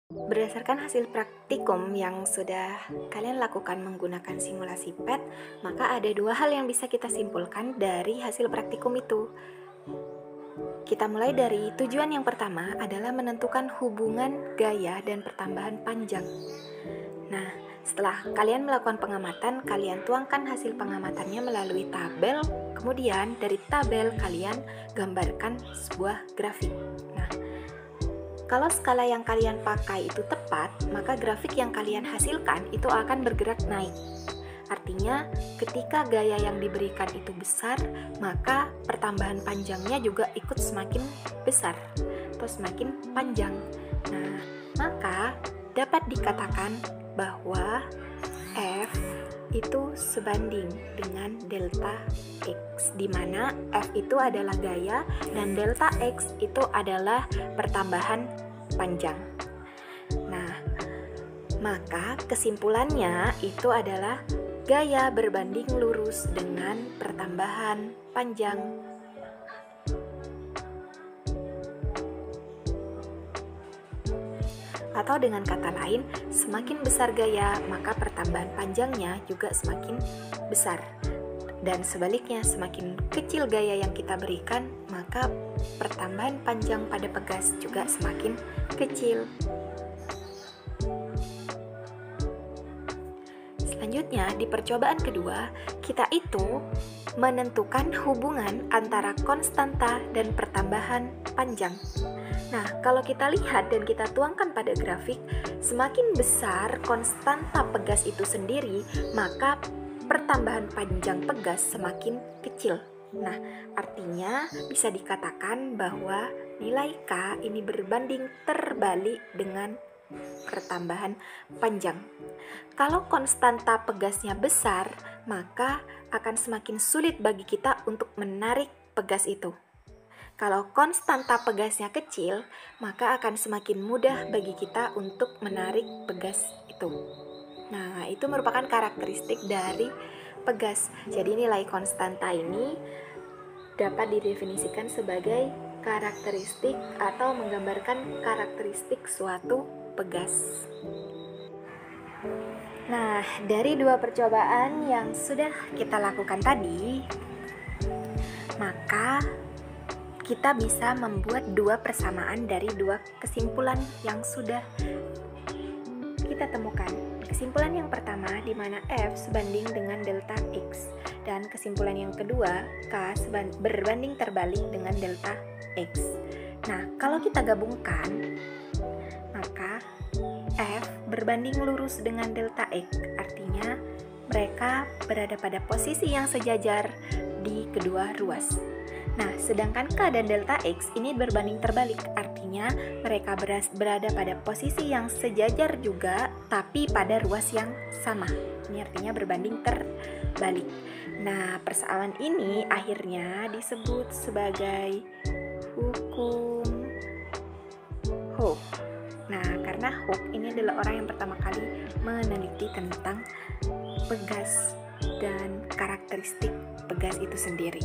Berdasarkan hasil praktikum yang sudah kalian lakukan menggunakan simulasi PET, maka ada dua hal yang bisa kita simpulkan dari hasil praktikum itu. Kita mulai dari tujuan yang pertama adalah menentukan hubungan gaya dan pertambahan panjang. Nah, setelah kalian melakukan pengamatan, kalian tuangkan hasil pengamatannya melalui tabel, kemudian dari tabel kalian gambarkan sebuah grafik. Nah, kalau skala yang kalian pakai itu tepat, maka grafik yang kalian hasilkan itu akan bergerak naik. Artinya, ketika gaya yang diberikan itu besar, maka pertambahan panjangnya juga ikut semakin besar atau semakin panjang. Nah, maka dapat dikatakan bahwa F itu sebanding dengan delta X, di mana F itu adalah gaya dan delta X itu adalah pertambahan panjang. Nah, maka kesimpulannya itu adalah gaya berbanding lurus dengan pertambahan panjang. Atau dengan kata lain, semakin besar gaya, maka pertambahan panjangnya juga semakin besar. Dan sebaliknya, semakin kecil gaya yang kita berikan, maka pertambahan panjang pada pegas juga semakin kecil. Selanjutnya, di percobaan kedua, kita itu menentukan hubungan antara konstanta dan pertambahan panjang. Nah, kalau kita lihat dan kita tuangkan pada grafik, semakin besar konstanta pegas itu sendiri, maka pertambahan panjang pegas semakin kecil. Nah, artinya bisa dikatakan bahwa nilai K ini berbanding terbalik dengan pertambahan panjang. Kalau konstanta pegasnya besar, maka akan semakin sulit bagi kita untuk menarik pegas itu. Kalau konstanta pegasnya kecil, maka akan semakin mudah bagi kita untuk menarik pegas itu. Nah, itu merupakan karakteristik dari pegas. Jadi nilai konstanta ini dapat didefinisikan sebagai karakteristik atau menggambarkan karakteristik suatu pegas. Nah, dari dua percobaan yang sudah kita lakukan tadi, maka kita bisa membuat dua persamaan dari dua kesimpulan yang sudah kita temukan. Kesimpulan yang pertama di mana F sebanding dengan delta X, dan kesimpulan yang kedua K berbanding terbalik dengan delta X. Nah, kalau kita gabungkan, maka F berbanding lurus dengan delta X, artinya mereka berada pada posisi yang sejajar di kedua ruas. Nah, sedangkan K dan delta X ini berbanding terbalik, artinya mereka berada pada posisi yang sejajar juga, tapi pada ruas yang sama. Ini artinya berbanding terbalik. Nah, persoalan ini akhirnya disebut sebagai hukum Hooke. Nah, karena Hooke ini adalah orang yang pertama kali meneliti tentang pegas dan karakteristik pegas itu sendiri.